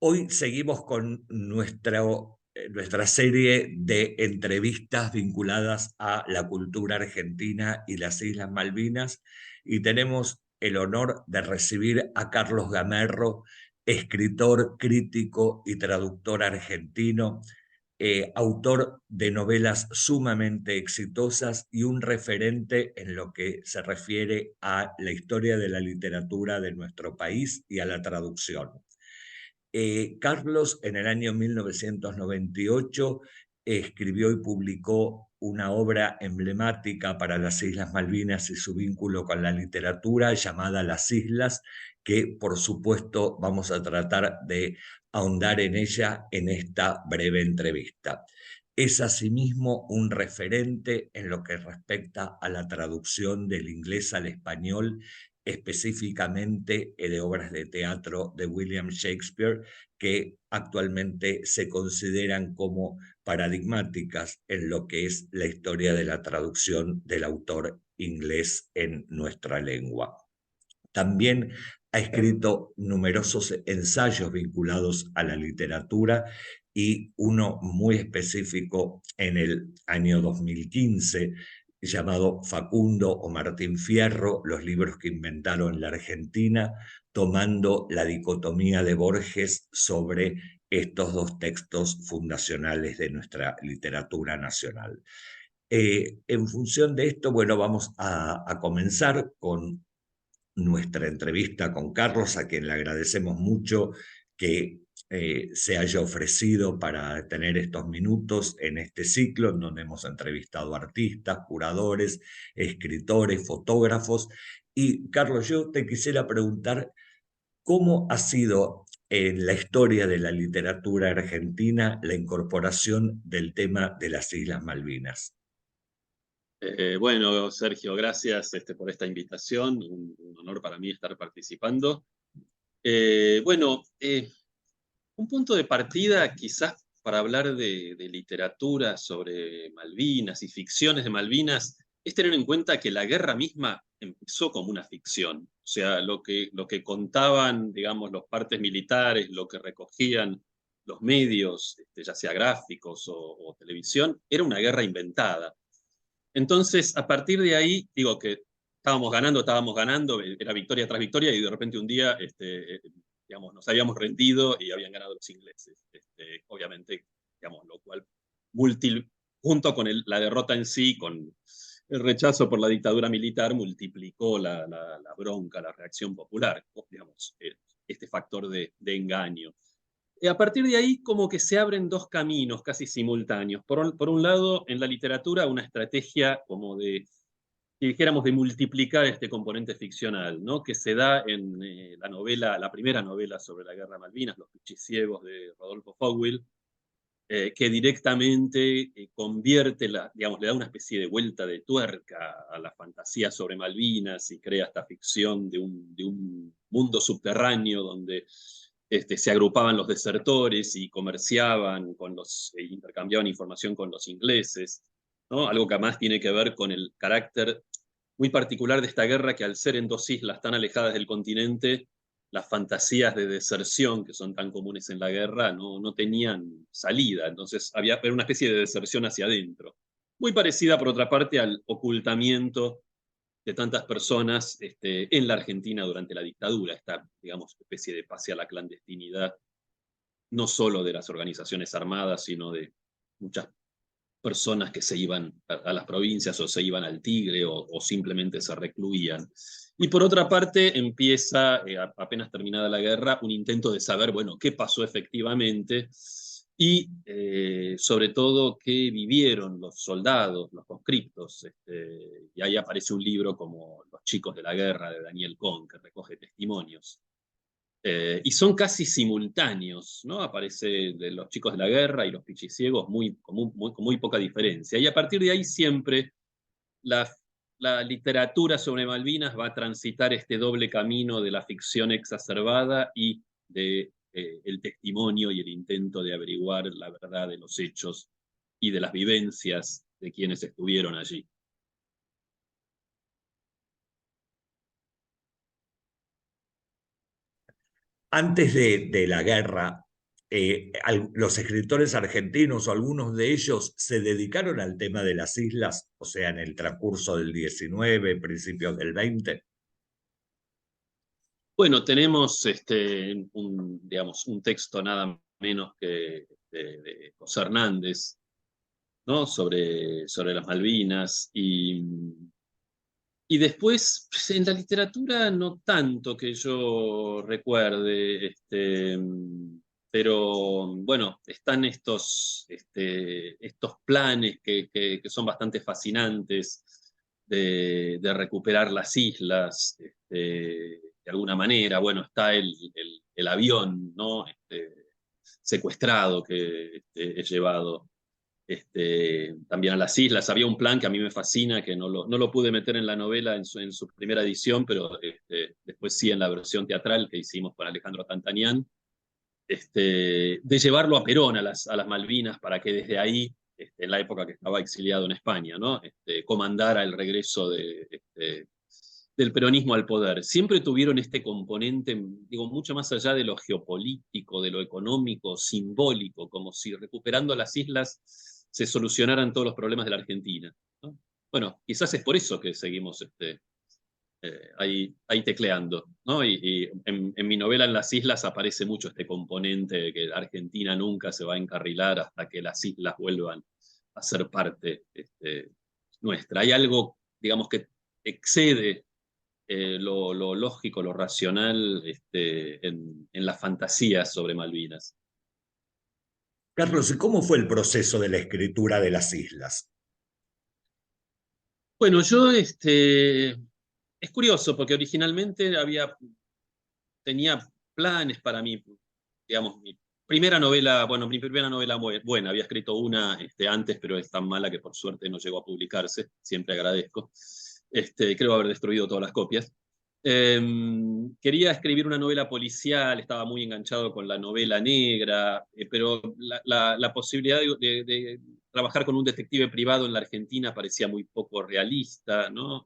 Hoy seguimos con nuestra serie de entrevistas vinculadas a la cultura argentina y las Islas Malvinas y tenemos el honor de recibir a Carlos Gamerro, escritor, crítico y traductor argentino, autor de novelas sumamente exitosas y un referente en lo que se refiere a la historia de la literatura de nuestro país y a la traducción. Carlos en el año 1998 escribió y publicó una obra emblemática para las Islas Malvinas y su vínculo con la literatura llamada Las Islas, que por supuesto vamos a tratar de ahondar en ella en esta breve entrevista. Es asimismo un referente en lo que respecta a la traducción del inglés al español, específicamente de obras de teatro de William Shakespeare, que actualmente se consideran como paradigmáticas en lo que es la historia de la traducción del autor inglés en nuestra lengua. También ha escrito numerosos ensayos vinculados a la literatura y uno muy específico en el año 2015 llamado Facundo o Martín Fierro, los libros que inventaron la Argentina, tomando la dicotomía de Borges sobre estos dos textos fundacionales de nuestra literatura nacional. En función de esto, bueno, vamos a comenzar con nuestra entrevista con Carlos, a quien le agradecemos mucho que se haya ofrecido para tener estos minutos en este ciclo, en donde hemos entrevistado artistas, curadores, escritores, fotógrafos. Y Carlos, yo te quisiera preguntar cómo ha sido en la historia de la literatura argentina la incorporación del tema de las Islas Malvinas. Bueno, Sergio, gracias por esta invitación. Un honor para mí estar participando. Bueno, un punto de partida quizás para hablar de literatura sobre Malvinas y ficciones de Malvinas es tener en cuenta que la guerra misma empezó como una ficción. O sea, lo que contaban, digamos, los partes militares, lo que recogían los medios, ya sea gráficos o televisión, era una guerra inventada. Entonces, a partir de ahí, digo que estábamos ganando, era victoria tras victoria, y de repente un día, digamos, nos habíamos rendido y habían ganado los ingleses. Obviamente, digamos, lo cual, junto con la derrota en sí, con el rechazo por la dictadura militar, multiplicó la bronca, la reacción popular, digamos, este factor de engaño. A partir de ahí, como que se abren dos caminos casi simultáneos. Por un lado, en la literatura, una estrategia como de, si dijéramos, de multiplicar este componente ficcional, ¿no? Que se da en la primera novela sobre la Guerra de Malvinas, Los Pichiciegos, de Rodolfo Fowell, que directamente convierte, digamos, le da una especie de vuelta de tuerca a la fantasía sobre Malvinas y crea esta ficción de un mundo subterráneo donde se agrupaban los desertores y comerciaban intercambiaban información con los ingleses, ¿no? Algo que además tiene que ver con el carácter muy particular de esta guerra, que al ser en dos islas tan alejadas del continente, las fantasías de deserción que son tan comunes en la guerra no tenían salida. Entonces era una especie de deserción hacia adentro. Muy parecida, por otra parte, al ocultamiento de tantas personas en la Argentina durante la dictadura, esta, digamos, especie de pase a la clandestinidad, no solo de las organizaciones armadas, sino de muchas personas que se iban a las provincias o se iban al Tigre o simplemente se recluían. Y por otra parte empieza, apenas terminada la guerra, un intento de saber, bueno, qué pasó efectivamente y sobre todo qué vivieron los soldados, los conscriptos. Y ahí aparece un libro como Los chicos de la guerra, de Daniel Cohn, que recoge testimonios. Y son casi simultáneos, ¿no? Aparece de Los chicos de la guerra y Los pichiciegos con muy poca diferencia. Y a partir de ahí siempre la, la literatura sobre Malvinas va a transitar este doble camino de la ficción exacerbada y de el testimonio y el intento de averiguar la verdad de los hechos y de las vivencias de quienes estuvieron allí. Antes de la guerra, los escritores argentinos o algunos de ellos se dedicaron al tema de las islas, o sea, en el transcurso del 19, principios del 20. Bueno, tenemos digamos, un texto nada menos que de José Hernández, ¿no? Sobre las Malvinas. Y después, pues, en la literatura no tanto que yo recuerde, pero bueno, están estos planes que son bastante fascinantes de recuperar las islas, de alguna manera. Bueno, está el avión, ¿no? Secuestrado que es llevado también a las islas. Había un plan que a mí me fascina, que no lo pude meter en la novela en su primera edición, pero después sí en la versión teatral que hicimos con Alejandro Tantanian, de llevarlo a Perón, a las Malvinas, para que desde ahí, en la época que estaba exiliado en España, ¿no? Comandara el regreso del peronismo al poder. Siempre tuvieron este componente, digo, mucho más allá de lo geopolítico, de lo económico, simbólico, como si recuperando las islas se solucionaran todos los problemas de la Argentina, ¿no? Bueno, quizás es por eso que seguimos ahí tecleando, ¿no? Y en mi novela En las islas aparece mucho este componente de que Argentina nunca se va a encarrilar hasta que las islas vuelvan a ser parte nuestra. Hay algo, digamos, que excede lo lógico, lo racional en las fantasías sobre Malvinas. Carlos, ¿y cómo fue el proceso de la escritura de las islas? Bueno, es curioso porque originalmente tenía planes para mí, digamos, mi primera novela buena, había escrito una antes, pero es tan mala que por suerte no llegó a publicarse, siempre agradezco. Creo haber destruido todas las copias. Quería escribir una novela policial, estaba muy enganchado con la novela negra, pero la posibilidad de trabajar con un detective privado en la Argentina parecía muy poco realista, ¿no?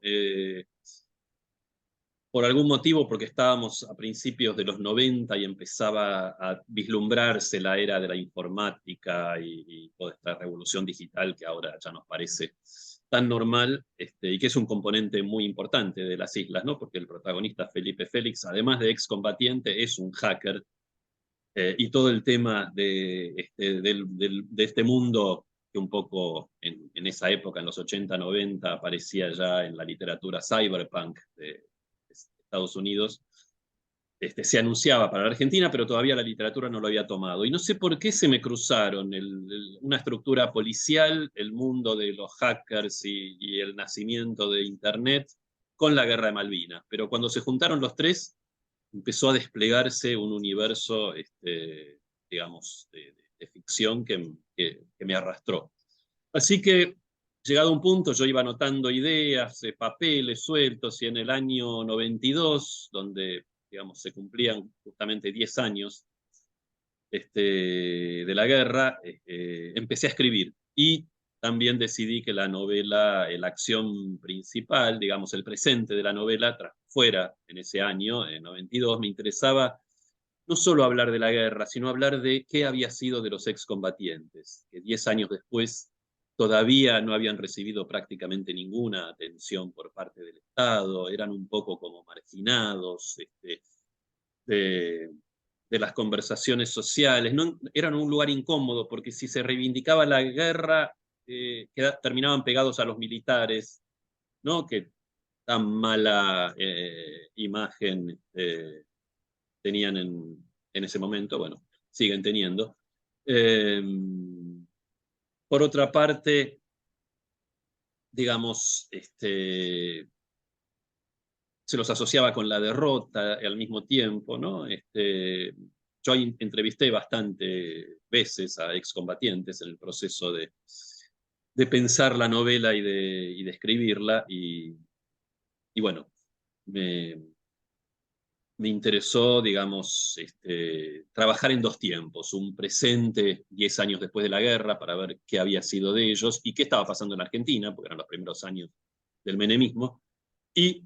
Por algún motivo, porque estábamos a principios de los 90 y empezaba a vislumbrarse la era de la informática y toda esta revolución digital que ahora ya nos parece tan normal, y que es un componente muy importante de las islas, ¿no? Porque el protagonista Felipe Félix, además de excombatiente, es un hacker, y todo el tema de este mundo que un poco en esa época, en los 80, 90, aparecía ya en la literatura cyberpunk de Estados Unidos, se anunciaba para la Argentina, pero todavía la literatura no lo había tomado. Y no sé por qué se me cruzaron una estructura policial, el mundo de los hackers y el nacimiento de Internet con la guerra de Malvinas. Pero cuando se juntaron los tres, empezó a desplegarse un universo, digamos, de ficción que me arrastró. Así que, llegado a un punto, yo iba anotando ideas, papeles sueltos, y en el año 92, donde, digamos, se cumplían justamente 10 años de la guerra, empecé a escribir. Y también decidí que la novela, la acción principal, digamos, el presente de la novela, fuera en ese año, en 92, me interesaba no solo hablar de la guerra, sino hablar de qué había sido de los excombatientes, que 10 años después todavía no habían recibido prácticamente ninguna atención por parte del Estado, eran un poco como marginados de, de las conversaciones sociales, no, eran un lugar incómodo porque si se reivindicaba la guerra, terminaban pegados a los militares, ¿no? Que tan mala imagen tenían en ese momento, bueno, siguen teniendo. Eh, por otra parte, digamos, se los asociaba con la derrota al mismo tiempo, ¿no? Yo entrevisté bastante veces a excombatientes en el proceso de pensar la novela y de escribirla, y bueno, me, me interesó, digamos, trabajar en dos tiempos, un presente 10 años después de la guerra para ver qué había sido de ellos y qué estaba pasando en Argentina, porque eran los primeros años del menemismo, y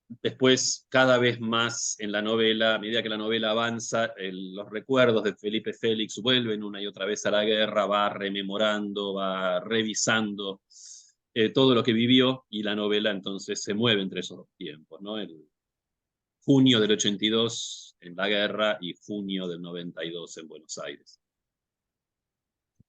Después, cada vez más en la novela, a medida que la novela avanza, los recuerdos de Felipe Félix vuelven una y otra vez a la guerra, va rememorando, va revisando todo lo que vivió, y la novela entonces se mueve entre esos dos tiempos, ¿no? El junio del 82 en la guerra y junio del 92 en Buenos Aires.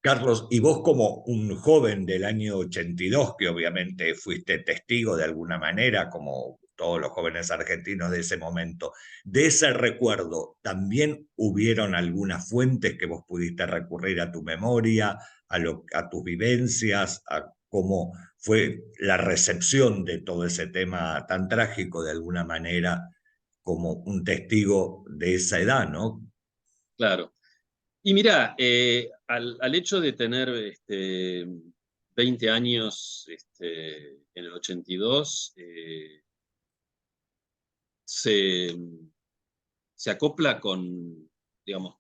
Carlos, y vos como un joven del año 82, que obviamente fuiste testigo de alguna manera, como todos los jóvenes argentinos de ese momento, de ese recuerdo, ¿también hubieron algunas fuentes que vos pudiste recurrir a tu memoria, a tus vivencias, a cómo fue la recepción de todo ese tema tan trágico de alguna manera, como un testigo de esa edad, ¿no? Claro. Y mirá, al hecho de tener 20 años en el 82, se, se acopla con, digamos,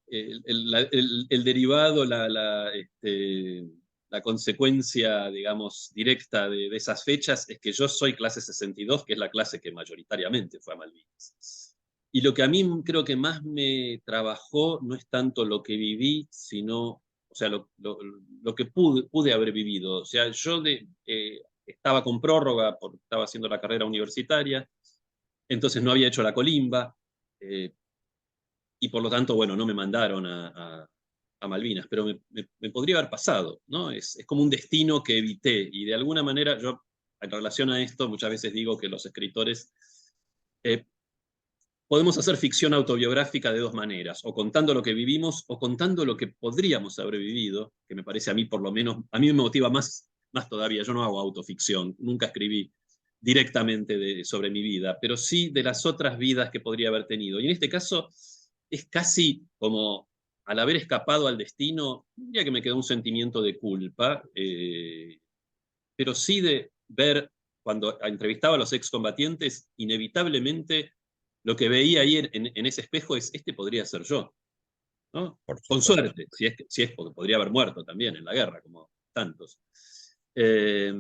el derivado, la consecuencia, digamos, directa de esas fechas es que yo soy clase 62, que es la clase que mayoritariamente fue a Malvinas. Y lo que a mí creo que más me trabajó no es tanto lo que viví, sino, o sea, lo que pude haber vivido. O sea, yo estaba con prórroga porque estaba haciendo la carrera universitaria, entonces no había hecho la colimba, eh, y por lo tanto, bueno, no me mandaron a Malvinas, pero me podría haber pasado, ¿no? Es como un destino que evité, y de alguna manera yo, en relación a esto, muchas veces digo que los escritores eh, podemos hacer ficción autobiográfica de dos maneras, o contando lo que vivimos, o contando lo que podríamos haber vivido, que me parece a mí, por lo menos, a mí me motiva más todavía. Yo no hago autoficción, nunca escribí directamente sobre mi vida, pero sí de las otras vidas que podría haber tenido. Y en este caso es casi como, al haber escapado al destino, ya que me quedó un sentimiento de culpa, pero sí de ver, cuando entrevistaba a los excombatientes, inevitablemente lo que veía ahí en ese espejo es: este podría ser yo, ¿no? Por Con supuesto. suerte, si es porque podría haber muerto también en la guerra, como tantos. Eh,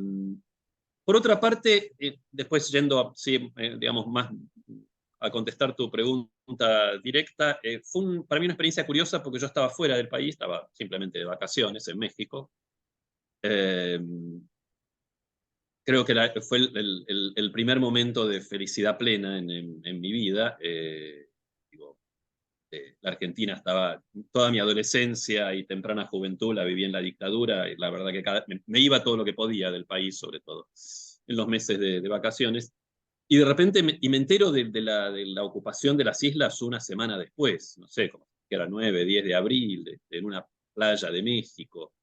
por otra parte, después yendo, sí, digamos, más a contestar tu pregunta directa, fue para mí una experiencia curiosa porque yo estaba fuera del país, estaba simplemente de vacaciones en México. Eh, Creo que fue el primer momento de felicidad plena en mi vida. Digo, la Argentina estaba, toda mi adolescencia y temprana juventud la viví en la dictadura, y la verdad que me iba todo lo que podía del país, sobre todo en los meses de vacaciones. Y de repente me entero de la ocupación de las islas una semana después, no sé, como que era 9, 10 de abril, en una playa de México.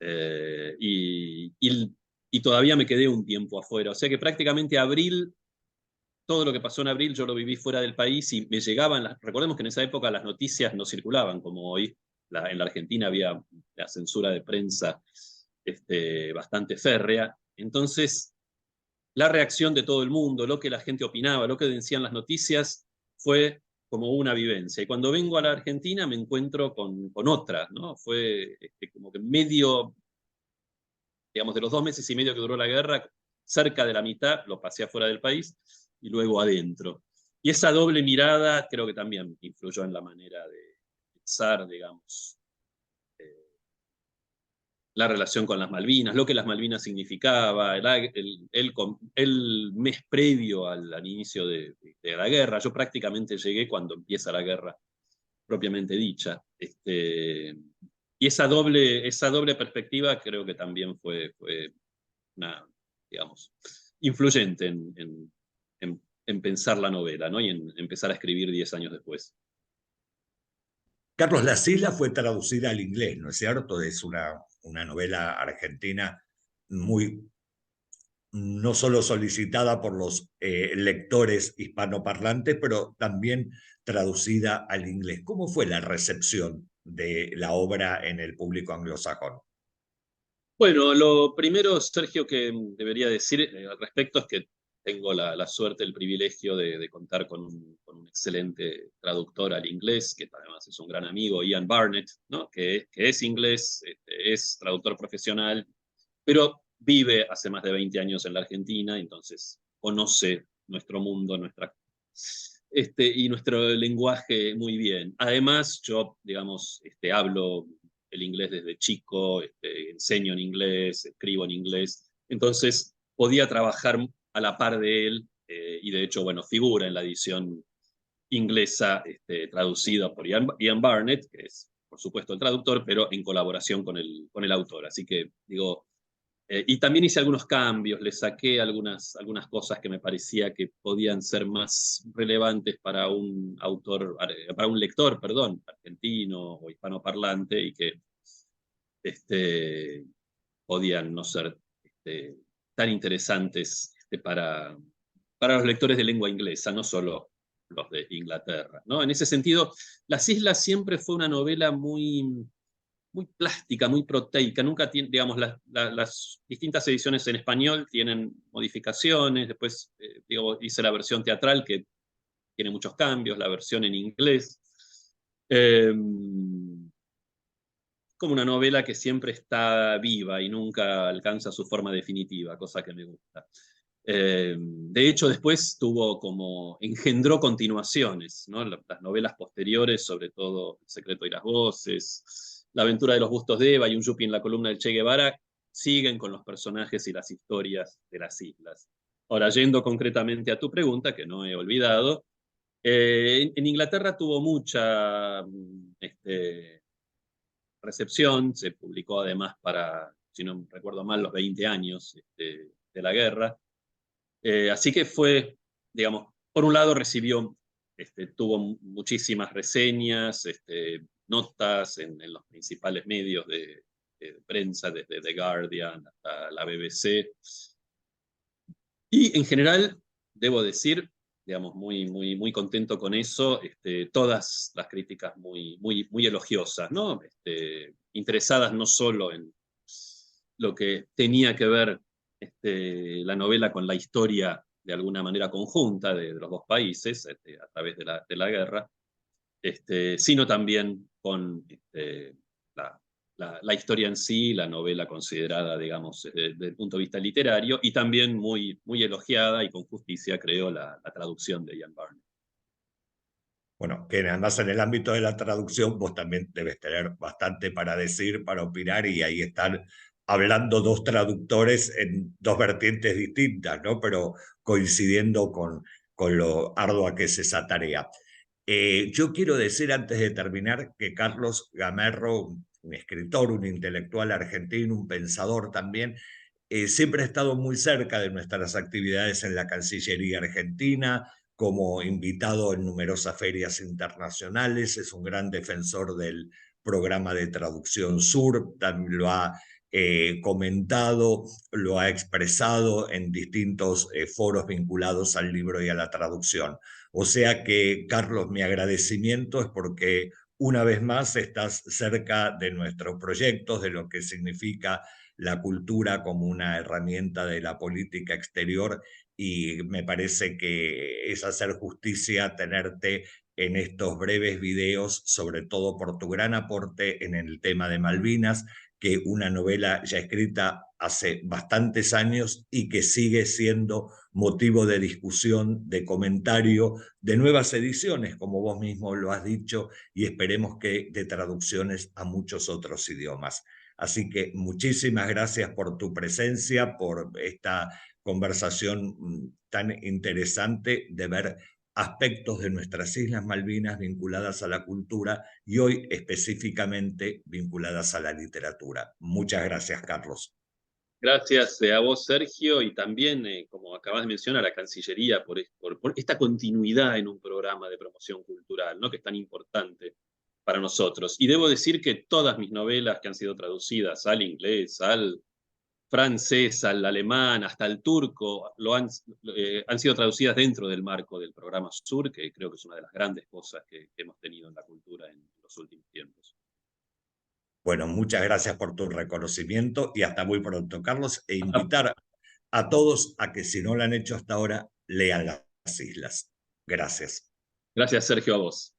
Eh, y, y, y todavía me quedé un tiempo afuera. O sea que prácticamente abril, todo lo que pasó en abril yo lo viví fuera del país, y me llegaban, recordemos que en esa época las noticias no circulaban como hoy. En la Argentina había la censura de prensa bastante férrea. Entonces, la reacción de todo el mundo, lo que la gente opinaba, lo que decían las noticias, fue como una vivencia. Y cuando vengo a la Argentina me encuentro con otra, ¿no? Fue como que medio, digamos, de los 2 meses y medio que duró la guerra, cerca de la mitad lo pasé afuera del país y luego adentro. Y esa doble mirada creo que también influyó en la manera de pensar, digamos, la relación con las Malvinas, lo que las Malvinas significaba, el mes previo al inicio de la guerra. Yo prácticamente llegué cuando empieza la guerra propiamente dicha. Y esa doble perspectiva creo que también fue una, digamos, influyente en pensar la novela, ¿no? Y en empezar a escribir 10 años después. Carlos, Las Islas fue traducida al inglés, ¿no es cierto? Es una novela argentina muy, no solo solicitada por los lectores hispanoparlantes, pero también traducida al inglés. ¿Cómo fue la recepción de la obra en el público anglosajón? Bueno, lo primero, Sergio, que debería decir al respecto es que tengo la suerte, el privilegio de contar con un excelente traductor al inglés, que además es un gran amigo, Ian Barnett, ¿no? Que es inglés, es traductor profesional, pero vive hace más de 20 años en la Argentina, entonces conoce nuestro mundo, y nuestro lenguaje muy bien. Además, yo, digamos, hablo el inglés desde chico, enseño en inglés, escribo en inglés, entonces podía trabajar a la par de él, y de hecho, bueno, figura en la edición inglesa traducida por Ian Barnett, que es, por supuesto, el traductor, pero en colaboración con el autor. Así que, digo, y también hice algunos cambios, le saqué algunas cosas que me parecía que podían ser más relevantes para un autor, para un lector, perdón, argentino o hispanoparlante, y que este, podían no ser tan interesantes para los lectores de lengua inglesa, no solo los de Inglaterra, ¿no? En ese sentido, Las Islas siempre fue una novela muy plástica, muy proteica. Nunca tiene, digamos, las distintas ediciones en español tienen modificaciones. Después, digo, hice la versión teatral que tiene muchos cambios, la versión en inglés. Como una novela que siempre está viva y nunca alcanza su forma definitiva, cosa que me gusta. De hecho, después engendró continuaciones, ¿no? Las novelas posteriores, sobre todo El secreto y las voces, La aventura de los bustos de Eva y Un Yuppie en la columna del Che Guevara, siguen con los personajes y las historias de las islas. Ahora, yendo concretamente a tu pregunta, que no he olvidado, en Inglaterra tuvo mucha recepción, se publicó además si no recuerdo mal, los 20 años de la guerra. Así que fue, digamos, por un lado tuvo muchísimas reseñas, notas en los principales medios de prensa, desde The Guardian hasta la BBC. Y en general, debo decir, digamos, muy contento con eso, todas las críticas muy elogiosas, ¿no? Interesadas no solo en lo que tenía que ver la novela con la historia de alguna manera conjunta de los dos países a través de la guerra, sino también con la historia en sí, la novela considerada, digamos, desde el punto de vista literario, y también muy elogiada y con justicia, creo, la traducción de Ian Barnett. Bueno, que además en el ámbito de la traducción vos también debes tener bastante para decir, para opinar, y ahí están hablando dos traductores en dos vertientes distintas, ¿no? Pero coincidiendo con lo ardua que es esa tarea. Yo quiero decir antes de terminar que Carlos Gamerro, un escritor, un intelectual argentino, un pensador también, siempre ha estado muy cerca de nuestras actividades en la Cancillería Argentina, como invitado en numerosas ferias internacionales, es un gran defensor del programa de traducción Sur, también lo ha comentado, lo ha expresado en distintos foros vinculados al libro y a la traducción. O sea que, Carlos, mi agradecimiento es porque una vez más estás cerca de nuestros proyectos, de lo que significa la cultura como una herramienta de la política exterior, y me parece que es hacer justicia tenerte en estos breves videos, sobre todo por tu gran aporte en el tema de Malvinas, que una novela ya escrita hace bastantes años y que sigue siendo motivo de discusión, de comentario, de nuevas ediciones, como vos mismo lo has dicho, y esperemos que de traducciones a muchos otros idiomas. Así que muchísimas gracias por tu presencia, por esta conversación tan interesante de ver aspectos de nuestras Islas Malvinas vinculadas a la cultura y hoy específicamente vinculadas a la literatura. Muchas gracias, Carlos. Gracias a vos, Sergio, y también, como acabas de mencionar, a la Cancillería por esta continuidad en un programa de promoción cultural, ¿no? Que es tan importante para nosotros. Y debo decir que todas mis novelas que han sido traducidas al inglés, al francés, al alemán, hasta el turco, han sido traducidas dentro del marco del programa Sur, que creo que es una de las grandes cosas que hemos tenido en la cultura en los últimos tiempos. Bueno, muchas gracias por tu reconocimiento y hasta muy pronto, Carlos, e invitar a todos a que si no lo han hecho hasta ahora, lean Las Islas. Gracias. Gracias, Sergio, a vos.